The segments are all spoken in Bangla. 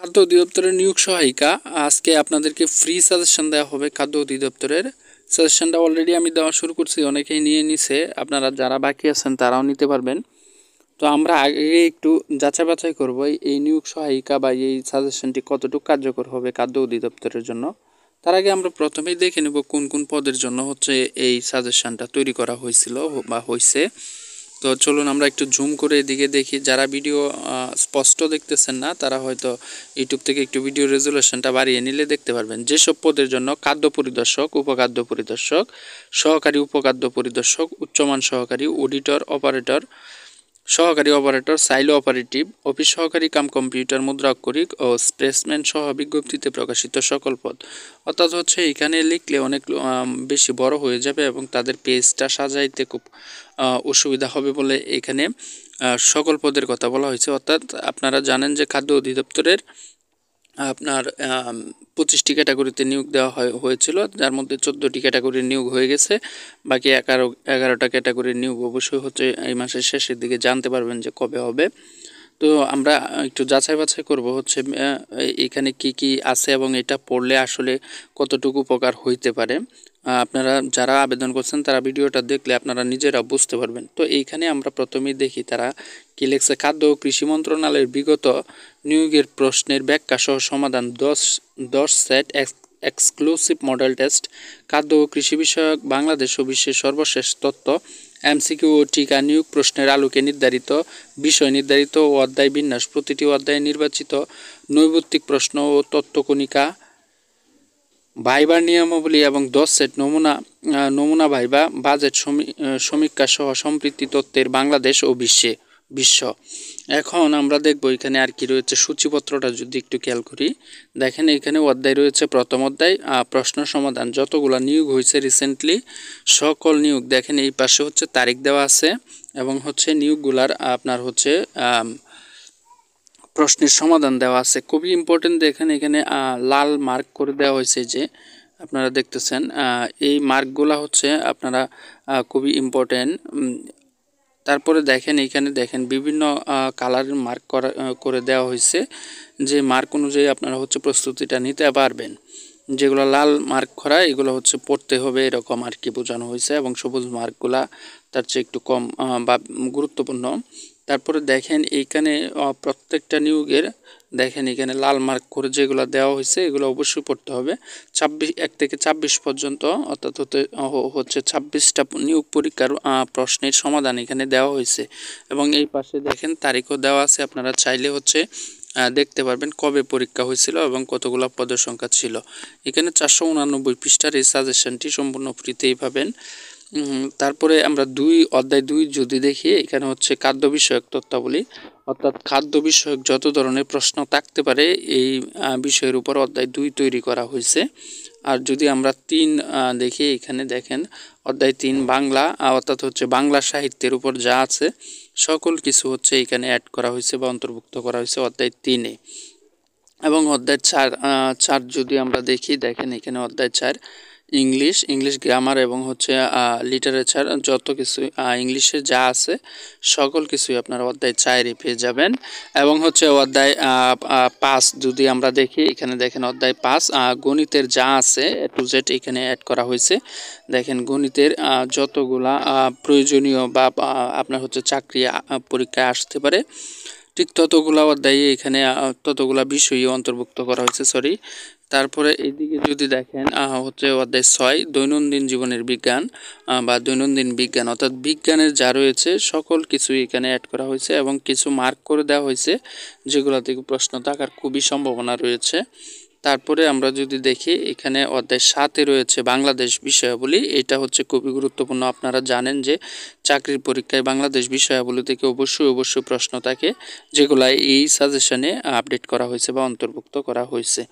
খাদ্য অধিদপ্তরের নিয়োগ সহায়িকা আজকে আপনাদেরকে ফ্রি সাজেশন দেওয়া হবে। খাদ্য অধিদপ্তরের সাজেশনটা অলরেডি আমি দেওয়া শুরু করছি, অনেকেই নিয়ে নিছে। আপনারা যারা বাকি আছেন তারাও নিতে পারবেন। তো আমরা আগে একটু যাচাই বাছাই করব এই নিয়োগ সহায়িকা বা এই সাজেশনটি কতটুকু কার্যকর হবে খাদ্য অধিদপ্তরের জন্য। তার আগে আমরা প্রথমেই দেখে নেব কোন কোন পদের জন্য হচ্ছে এই সাজেশনটা তৈরি করা হয়েছিল বা হয়েছে। তো চলুন আমরা একটু জুম করে এদিকে দেখি। যারা ভিডিও স্পষ্ট দেখতেছেন না তারা হয়তো ইউটিউব থেকে একটু ভিডিও রেজুলেশনটা বাড়িয়ে নিলে দেখতে পারবেন। যেসব পদের জন্য খাদ্য পরিদর্শক, উপখাদ্য পরিদর্শক, সহকারী উপখাদ্য পরিদর্শক, উচ্চমান সহকারী, অডিটর, অপারেটর, সহকারী অপারেটর, সাইলো অপারেটিভ, অফিস সহকারী কাম কম্পিউটার মুদ্রাক্ষরিক ও স্পেসম্যান সহ বিজ্ঞপ্তিতে প্রকাশিত সকল পদ। অর্থাৎ হচ্ছে এখানে লিখলে অনেক বেশি বড় হয়ে যাবে এবং তাদের পেজটা সাজাইতে খুব অসুবিধা হবে বলে এখানে সকল পদের কথা বলা হয়েছে। অর্থাৎ আপনারা জানেন যে খাদ্য অধিদপ্তরের আপনার 25টি ক্যাটাগরিতে নিয়োগ দেওয়া হয়েছিল, যার মধ্যে 14টি ক্যাটাগরির নিয়োগ হয়ে গেছে। বাকি 11টা ক্যাটাগরির নিয়োগ অবশ্যই হচ্ছে এই মাসের শেষের দিকে জানতে পারবেন যে কবে হবে। তো আমরা একটু যাচাই বাছাই করব হচ্ছে এখানে কি কি আছে এবং এটা পড়লে আসলে কতটুকু উপকার হইতে পারে। আপনারা যারা আবেদন করছেন তারা ভিডিওটা দেখলে আপনারা নিজেরা বুঝতে পারবেন। তো এইখানে আমরা প্রথমেই দেখি তারা কি লিখছে। খাদ্য ও কৃষি মন্ত্রণালয়ের বিগত নিয়োগের প্রশ্নের ব্যাখ্যা সহ সমাধান 10 সেট এক্সক্লুসিভ মডেল টেস্ট, খাদ্য ও কৃষি বিষয়ক বাংলাদেশ ও বিশ্বের সর্বশেষ তথ্য, এমসিকিউ ও টিকা, নিয়োগ প্রশ্নের আলোকে নির্ধারিত বিষয় নির্ধারিত ও অধ্যায় বিন্যাস, প্রতিটি অধ্যায়ে নির্বাচিত নৈর্ব্যক্তিক প্রশ্ন ও তথ্যকণিকা, ভাইবার নিয়মাবলী এবং 10 সেট নমুনা ভাইবা, বাজেট সমীক্ষা সহ সম্পৃক্তি তথ্যের বাংলাদেশ ও বিশ্ব। এখন আমরা দেখব এখানে আর কি রয়েছে। সূচিপত্রটা যদি একটু খেয়াল করি, দেখেন এখানে অধ্যায় রয়েছে। প্রথম অধ্যায় প্রশ্ন সমাধান, যতগুলো নিয়োগ হয়েছে রিসেন্টলি সকল নিয়োগ দেখেন এই পাশে হচ্ছে তারিখ দেওয়া আছে এবং হচ্ছে নিয়োগগুলার আপনার হচ্ছে প্রশ্নের সমাধান দেওয়া আছে। খুবই ইম্পর্টেন্ট দেখেন এখানে লাল মার্ক করে দেওয়া হয়েছে, যে আপনারা দেখতেছেন এই মার্কগুলা হচ্ছে আপনারা খুবই ইম্পর্টেন্ট। তারপরে দেখেন এইখানে দেখেন বিভিন্ন কালারের মার্ক করে দেওয়া হয়েছে, যে মার্ক অনুযায়ী আপনারা হচ্ছে প্রস্তুতিটা নিতে পারবেন। যেগুলো লাল মার্ক করা এগুলো হচ্ছে পড়তে হবে এরকম আর কি বোঝানো হয়েছে, এবং সবুজ মার্কগুলা তার চেয়ে একটু কম বা গুরুত্বপূর্ণ। তারপরে দেখেন এইখানে প্রত্যেকটা নিয়োগের দেখেন এখানে লাল মার্ক করে যেগুলো দেওয়া হয়েছে এগুলো অবশ্যই পড়তে হবে। 1 থেকে 26 পর্যন্ত অর্থাৎ হচ্ছে 26টা নিয়োগ পরীক্ষার প্রশ্নের সমাধান এখানে দেওয়া হয়েছে, এবং এই পাশে দেখেন তারিখও দেওয়া আছে। আপনারা চাইলে হচ্ছে দেখতে পারবেন কবে পরীক্ষা হয়েছিল এবং কতগুলো পদের সংখ্যা ছিল। এখানে 489 পৃষ্ঠার এই সাজেশনটি সম্পূর্ণ ফ্রিতেই পাবেন। তারপরে আমরা অধ্যায় 2 যদি দেখি, এখানে হচ্ছে খাদ্য বিষয়ক তথ্যাবলী, অর্থাৎ খাদ্য বিষয়ক যত ধরনের প্রশ্ন থাকতে পারে এই বিষয়ের উপর অধ্যায় 2 তৈরি করা হয়েছে। আর যদি আমরা 3 দেখি, এখানে দেখেন অধ্যায় 3 বাংলা, অর্থাৎ হচ্ছে বাংলা সাহিত্যের উপর যা আছে সকল কিছু হচ্ছে এখানে অ্যাড করা হয়েছে বা অন্তর্ভুক্ত করা হয়েছে অধ্যায় 3-এ। এবং অধ্যায় 4 যদি আমরা দেখি, দেখেন এখানে অধ্যায় 4 ইংলিশ গ্রামার এবং হচ্ছে লিটারেচার, যত কিছু ইংলিশে যা আছে সকল কিছুই আপনারা অধ্যায় 4-এ পেয়ে যাবেন। এবং হচ্ছে অধ্যায় 5 যদি আমরা দেখি, এখানে দেখেন অধ্যায় 5 গণিতের যা আছে টু জেড এখানে অ্যাড করা হয়েছে। দেখেন গণিতের যতগুলা প্রয়োজনীয় বা আপনার হচ্ছে চাকরি পরীক্ষায় আসতে পারে ঠিক ততগুলা অধ্যায়ে এখানে ততগুলা বিষয়ই অন্তর্ভুক্ত করা হয়েছে। তারপরে এইদিকে যদি দেখেন হচ্ছে অধ্যায় 6 দৈনন্দিন জীবনের বিজ্ঞান বা দৈনন্দিন বিজ্ঞান, অর্থাৎ বিজ্ঞানের যা রয়েছে সকল কিছুই এখানে অ্যাড করা হয়েছে এবং কিছু মার্ক করে দেওয়া হয়েছে যেগুলো থেকে প্রশ্ন থাকার খুবই সম্ভাবনা রয়েছে। তারপরে আমরা যদি দেখি, এখানে অধ্যায় 7-এ রয়েছে বাংলাদেশ বিষয়াবলী। এটা হচ্ছে খুবই গুরুত্বপূর্ণ। আপনারা জানেন যে চাকরির পরীক্ষায় বাংলাদেশ বিষয়াবলী থেকে অবশ্যই প্রশ্ন থাকে, যেগুলো এই সাজেশনে আপডেট করা হয়েছে বা অন্তর্ভুক্ত করা হয়েছে।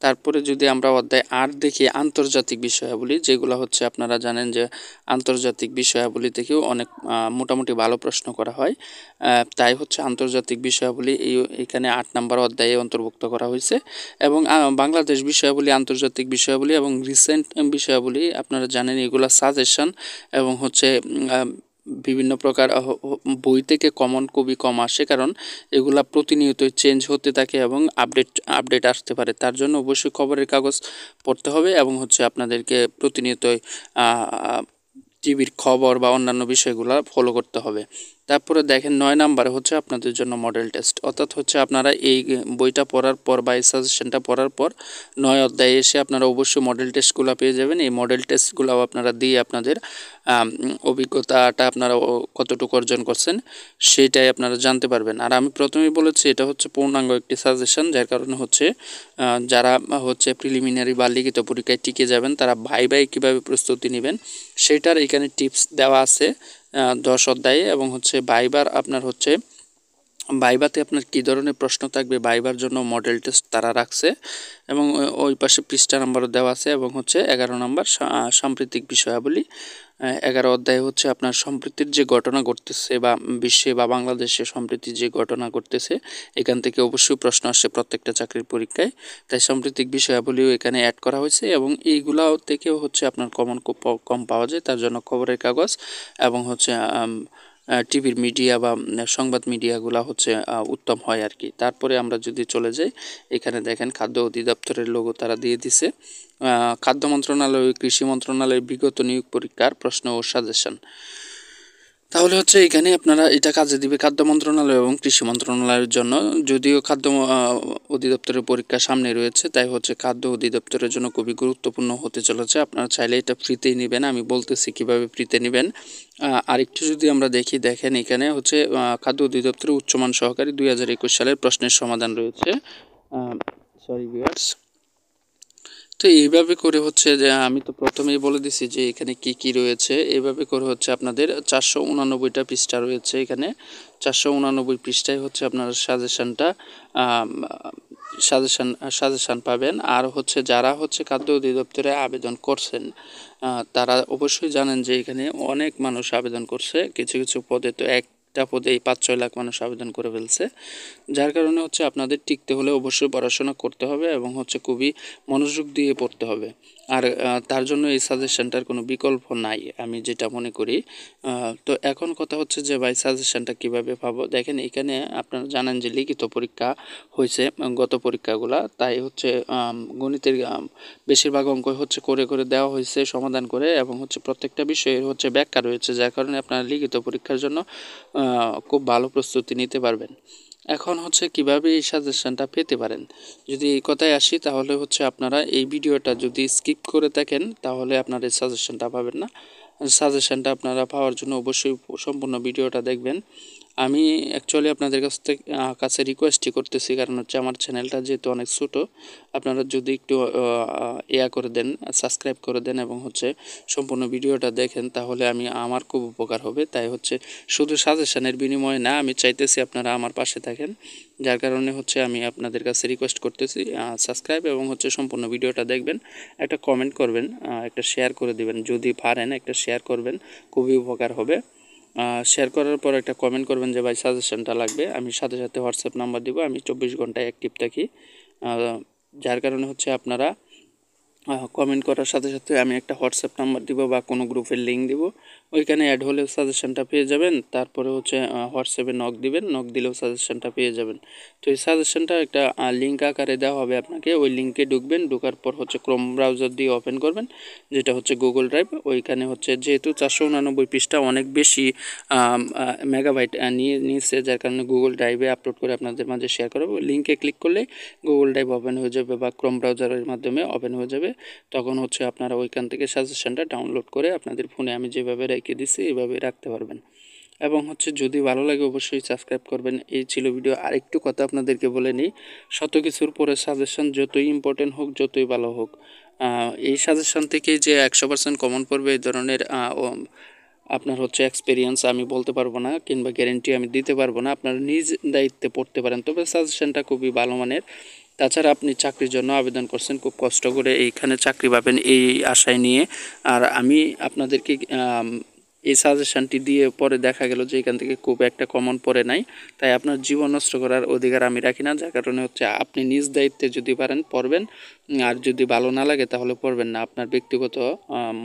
তারপরে যদি আমরা অধ্যায় 8 দেখি আন্তর্জাতিক বিষয়াবলী, যেগুলো হচ্ছে আপনারা জানেন যে আন্তর্জাতিক বিষয়াবলী থেকেও অনেক মোটামুটি ভালো প্রশ্ন করা হয়। তাই হচ্ছে আন্তর্জাতিক বিষয়াবলী এখানে 8 নম্বর অধ্যায়ে অন্তর্ভুক্ত করা হয়েছে। এবং বাংলাদেশ বিষয়াবলী, আন্তর্জাতিক বিষয়াবলী এবং রিসেন্ট বিষয়াবলী আপনারা জানেন এগুলো সাজেশন এবং হচ্ছে বিভিন্ন প্রকার বই থেকে কমন খুবই কম আসে, কারণ এগুলা প্রতিনিয়তই চেঞ্জ হতে থাকে এবং আপডেট আসতে পারে। তার জন্য অবশ্যই খবরের কাগজ পড়তে হবে এবং হচ্ছে আপনাদেরকে প্রতিনিয়তই টিভির খবর বা অন্যান্য বিষয়গুলো ফলো করতে হবে। তারপরে দেখেন 9 নাম্বারে হচ্ছে আপনাদের জন্য মডেল টেস্ট, অর্থাৎ হচ্ছে আপনারা এই বইটা পড়ার পর বা এই সাজেশনটা পড়ার পর 9 অধ্যায়ে এসে আপনারা অবশ্যই মডেল টেস্টগুলো পেয়ে যাবেন। এই মডেল টেস্টগুলোও আপনারা দিয়ে আপনাদের অভিজ্ঞতাটা আপনারা কতটুকু অর্জন করছেন সেটাই আপনারা জানতে পারবেন। আর আমি প্রথমেই বলেছি এটা হচ্ছে পূর্ণাঙ্গ একটি সাজেশন, যার কারণে হচ্ছে যারা হচ্ছে প্রিলিমিনারি বা লিখিত পরীক্ষায় টিকে যাবেন তারা ভাইভায় কীভাবে প্রস্তুতি নেবেন সেটার এখানে টিপস দেওয়া আছে 10 অধ্যায়ে। এবং হচ্ছে ভাইবার আপনার হচ্ছে ভাইভাতে আপনার কী ধরনের প্রশ্ন থাকবে, ভাইবার জন্য মডেল টেস্ট তারা রাখছে এবং ওই পাশে পৃষ্ঠা নাম্বারও দেওয়া আছে। এবং হচ্ছে 11 নম্বর সাম্প্রতিক বিষয়াবলী। 11 অধ্যায়ে হচ্ছে আপনার সম্প্রীতির যে ঘটনা ঘটতেছে বা বিশ্বে বা বাংলাদেশে সম্প্রীতির যে ঘটনা ঘটতেছে এখান থেকে অবশ্যই প্রশ্ন আসছে প্রত্যেকটা চাকরির পরীক্ষায়, তাই সাম্প্রতিক বিষয়াবলীও এখানে অ্যাড করা হয়েছে এবং এইগুলা থেকেও হচ্ছে আপনার কমন খুব কম পাওয়া যায়। তার জন্য খবরের কাগজ এবং হচ্ছে টিভির মিডিয়া বা সংবাদ মিডিয়াগুলো হচ্ছে উত্তম হয় আর কি। তারপরে আমরা যদি চলে যাই, এখানে দেখেন খাদ্য অধিদপ্তরের লোগো তারা দিয়ে দিছে। খাদ্য মন্ত্রণালয় ও কৃষি মন্ত্রণালয়ের বিগত নিয়োগ পরীক্ষার প্রশ্ন ও সাজেশন। তাহলে হচ্ছে এখানে আপনারা এটা কাজে দিবে খাদ্য মন্ত্রণালয় এবং কৃষি মন্ত্রণালয়ের জন্য। যদিও খাদ্য অধিদপ্তরের পরীক্ষা সামনে রয়েছে, তাই হচ্ছে খাদ্য অধিদপ্তরের জন্য খুবই গুরুত্বপূর্ণ হতে চলেছে। আপনারা চাইলে এটা ফ্রিতেই নেবেন, আমি বলতেছি কিভাবে ফ্রিতে নেবেন। আরেকটু যদি আমরা দেখেন এখানে হচ্ছে খাদ্য অধিদপ্তরের উচ্চমান সহকারী 2021 সালের প্রশ্নের সমাধান রয়েছে। সরি ভিউয়ার্স, তো এইভাবে করে হচ্ছে যে আমি তো প্রথমেই বলে দিছি যে এখানে কি কি রয়েছে। এইভাবে করে হচ্ছে আপনাদের 489টা পৃষ্ঠা রয়েছে। এখানে 489 পৃষ্ঠায় হচ্ছে আপনার সাজেশন পাবেন। আর হচ্ছে যারা হচ্ছে খাদ্য অধিদপ্তরে আবেদন করছেন তারা অবশ্যই জানেন যে এখানে অনেক মানুষ আবেদন করছে। কিছু কিছু পদে তো একটা পদেই 5-6 লাখ মানুষ আবেদন করে ফেলছে, যার কারণে হচ্ছে আপনাদের টিকতে হলে অবশ্যই পড়াশোনা করতে হবে এবং হচ্ছে খুবই মনোযোগ দিয়ে পড়তে হবে। আর তার জন্য এই সাজেশনটার কোনো বিকল্প নাই আমি যেটা মনে করি। তো এখন কথা হচ্ছে যে ভাই সাজেশনটা কিভাবে পাবো। দেখেন এখানে আপনারা জানেন যে লিখিত পরীক্ষা হয়েছে গত পরীক্ষাগুলা, তাই হচ্ছে গণিতের বেশিরভাগ অঙ্ক হচ্ছে করে দেওয়া হয়েছে সমাধান করে এবং হচ্ছে প্রত্যেকটা বিষয়ের হচ্ছে ব্যাখ্যা রয়েছে, যার কারণে আপনারা লিখিত পরীক্ষার জন্য খুব ভালো প্রস্তুতি নিতে পারবেন। এখন হচ্ছে কিভাবে এই সাজেশনটা পেতে পারেন, যদি এই কথায় আসি তাহলে হচ্ছে আপনারা এই ভিডিওটা যদি স্কিপ করে থাকেন তাহলে আপনারা এই সাজেশনটা পাবেন না। সাজেশনটা আপনারা পাওয়ার জন্য অবশ্যই সম্পূর্ণ ভিডিওটা দেখবেন। আমি অ্যাকচুয়ালি আপনাদের কাছে রিকোয়েস্টই করতেছি, কারণ হচ্ছে আমার চ্যানেলটা যেহেতু অনেক ছোটো, আপনারা যদি একটু করে দেন, সাবস্ক্রাইব করে দেন এবং হচ্ছে সম্পূর্ণ ভিডিওটা দেখেন তাহলে আমার খুব উপকার হবে। তাই হচ্ছে শুধু সাজেশনের বিনিময়ে না, আমি চাইতেছি আপনারা আমার পাশে থাকেন, যার কারণে হচ্ছে আমি আপনাদের কাছে রিকোয়েস্ট করতেছি সাবস্ক্রাইব এবং হচ্ছে সম্পূর্ণ ভিডিওটা দেখবেন, একটা কমেন্ট করবেন, একটা শেয়ার করে দিবেন, যদি পারেন একটা শেয়ার করবেন, খুবই উপকার হবে। শেয়ার করার পর একটা কমেন্ট করবেন যে ভাই সাজেশনটা লাগবে, আমি সাথে সাথে হোয়াটসঅ্যাপ নাম্বার দিব, আমি 24 ঘন্টায় অ্যাক্টিভ থাকি। যার কারণে হচ্ছে আপনারা কমেন্ট করার সাথে সাথে আমি একটা হোয়াটসঅ্যাপ নাম্বার দিব বা কোনো গ্রুপের লিঙ্ক দিব, ওইখানে অ্যাড হলেও সাজেশনটা পেয়ে যাবেন। তারপরে হচ্ছে হোয়াটসঅ্যাপে নক দিবেন, নক দিলেও সাজেশনটা পেয়ে যাবেন। তো এই সাজেশনটা একটা লিঙ্ক আকারে দেওয়া হবে আপনাকে, ওই লিঙ্কে ঢুকবেন, ঢোকার পর হচ্ছে ক্রোম ব্রাউজার দিয়ে ওপেন করবেন, যেটা হচ্ছে গুগল ড্রাইভ। ওইখানে হচ্ছে যেহেতু 489 পৃষ্ঠা অনেক বেশি মেগাবাইট নিয়েছে, যার কারণে গুগল ড্রাইভে আপলোড করে আপনাদের মাঝে শেয়ার করবো। লিঙ্কে ক্লিক করলে গুগল ড্রাইভ ওপেন হয়ে যাবে বা ক্রোম ব্রাউজারের মাধ্যমে ওপেন হয়ে যাবে। তখন হচ্ছে আপনারা ওইখান থেকে সাজেশনটা ডাউনলোড করে আপনাদের ফোনে আমি যেভাবে রেখে দিছি এইভাবে রাখতে পারবেন। এবং হচ্ছে যদি ভালো লাগে অবশ্যই সাবস্ক্রাইব করবেন। এই ছিল ভিডিও। আরেকটু কথা আপনাদেরকে বলে নিই, শত কিছুর পরে সাজেশন যতই ইম্পর্টেন্ট হোক, যতই ভালো হোক, এই সাজেশন থেকেই যে 100% কমন পড়বে এই ধরনের আপনার হচ্ছে এক্সপিরিয়েন্স আমি বলতে পারবো না, কিংবা গ্যারেন্টি আমি দিতে পারবো না। আপনারা নিজ দায়িত্বে পড়তে পারেন, তবে সাজেশনটা খুবই ভালো মানের। তাছাড়া আপনি চাকরির জন্য আবেদন করছেন, খুব কষ্ট করে এইখানে চাকরি পাবেন এই আশায় নিয়ে। আর আমি আপনাদেরকে এই সাজেশনটি দিয়ে পরে দেখা গেল যে এখান থেকে খুব একটা কমন পড়ে নাই, তাই আপনার জীবন নষ্ট করার অধিকার আমি রাখি না। যার কারণে হচ্ছে আপনি নিজ দায়িত্বে যদি পারেন পড়বেন, আর যদি ভালো না লাগে তাহলে পড়বেন না। আপনার ব্যক্তিগত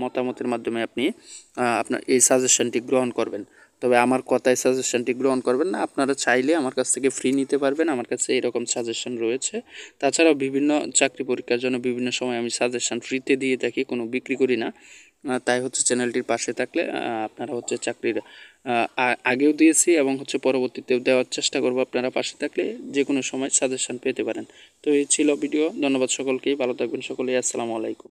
মতামতের মাধ্যমে আপনি আপনার এই সাজেশনটি গ্রহণ করবেন। তবে আমার কথায় সাজেশনটি গ্রহণ করবেন না। আপনারা চাইলে আমার কাছ থেকে ফ্রি নিতে পারবেন, আমার কাছে এরকম সাজেশন রয়েছে। তাছাড়াও বিভিন্ন চাকরি পরীক্ষার জন্য বিভিন্ন সময় আমি সাজেশন ফ্রিতে দিয়ে থাকি, কোনো বিক্রি করি না। তাই হচ্ছে চ্যানেলটির পাশে থাকলে আপনারা হচ্ছে চাকরির আগেও দিয়েছি এবং হচ্ছে পরবর্তীতেও দেওয়ার চেষ্টা করব। আপনারা পাশে থাকলে যে কোনো সময় সাজেশন পেতে পারেন। তো এই ছিল ভিডিও। ধন্যবাদ সকলকেই, ভালো থাকবেন সকলেই। আসসালামু আলাইকুম।